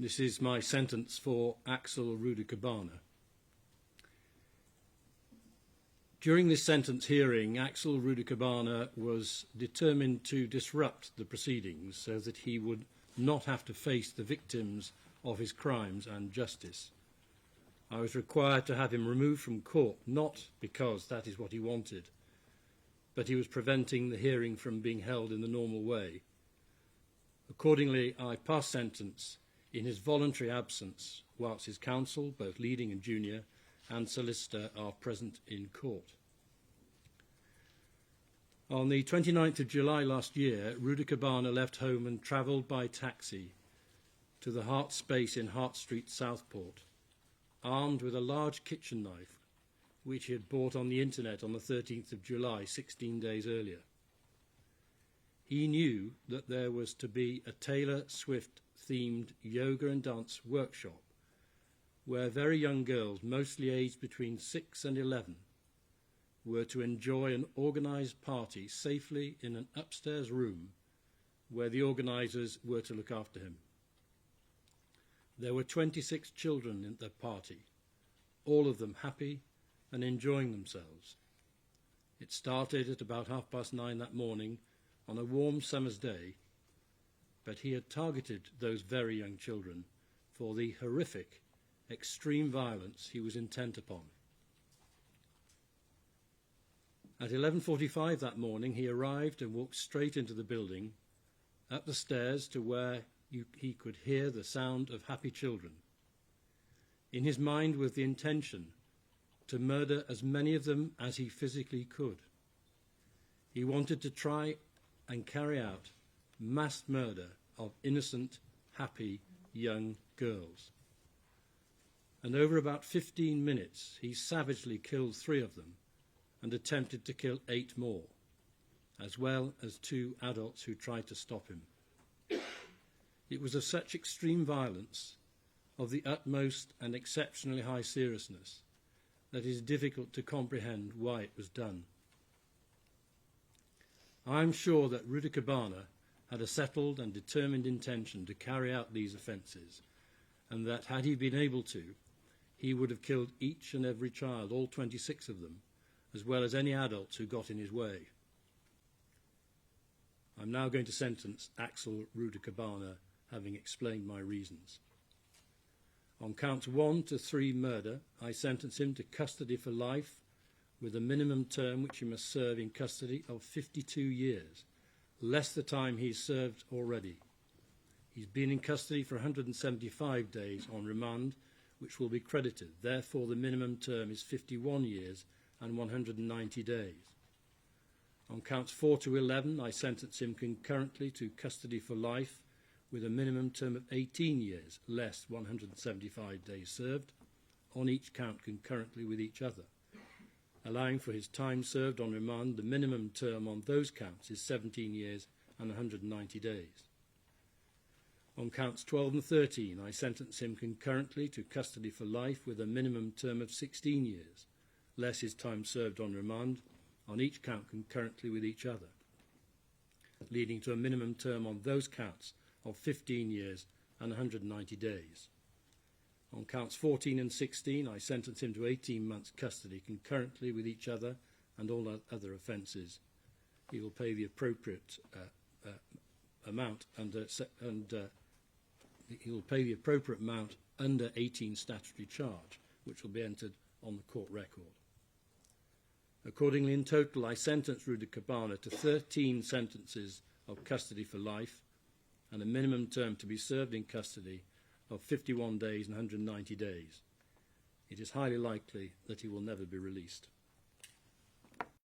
This is my sentence for Axel Rudakubana. During this sentence hearing, Axel Rudakubana was determined to disrupt the proceedings so that he would not have to face the victims of his crimes and justice. I was required to have him removed from court, not because that is what he wanted, but he was preventing the hearing from being held in the normal way. Accordingly, I passed sentence in his voluntary absence, whilst his counsel, both leading and junior, and solicitor are present in court. On the 29th of July last year, Rudakubana left home and travelled by taxi to the Hart Space in Hart Street, Southport, armed with a large kitchen knife, which he had bought on the internet on the 13th of July, 16 days earlier. He knew that there was to be a Taylor Swift-themed yoga and dance workshop where very young girls, mostly aged between 6 and 11, were to enjoy an organised party safely in an upstairs room where the organisers were to look after him. There were 26 children in the party, all of them happy and enjoying themselves. It started at about 9:30 that morning on a warm summer's day, but he had targeted those very young children for the horrific, extreme violence he was intent upon. At 11:45 that morning, he arrived and walked straight into the building, up the stairs to where he could hear the sound of happy children. In his mind was the intention to murder as many of them as he physically could. He wanted to try and carry out mass murder of innocent, happy young girls. And over about 15 minutes, he savagely killed 3 of them and attempted to kill 8 more, as well as 2 adults who tried to stop him. It was of such extreme violence, of the utmost and exceptionally high seriousness, that it is difficult to comprehend why it was done. I am sure that Rudakubana had a settled and determined intention to carry out these offences, and that had he been able to, he would have killed each and every child, all 26 of them, as well as any adults who got in his way. I'm now going to sentence Axel Rudakubana, having explained my reasons. On counts 1 to 3 murder, I sentence him to custody for life with a minimum term which he must serve in custody of 52 years, less the time he's served already. He's been in custody for 175 days on remand, which will be credited. Therefore, the minimum term is 51 years and 190 days. On counts 4 to 11, I sentence him concurrently to custody for life with a minimum term of 18 years, less 175 days served, on each count concurrently with each other. Allowing for his time served on remand, the minimum term on those counts is 17 years and 190 days. On counts 12 and 13, I sentence him concurrently to custody for life with a minimum term of 16 years, less his time served on remand, on each count concurrently with each other, leading to a minimum term on those counts of 15 years and 190 days. On counts 14 and 16, I sentence him to 18 months custody concurrently with each other and all other offences. He will pay the appropriate amount under he will pay the appropriate amount under 18 statutory charge, which will be entered on the court record. Accordingly, in total, I sentence Rudakubana to 13 sentences of custody for life and a minimum term to be served in custody of 51 days and 190 days. It is highly likely that he will never be released.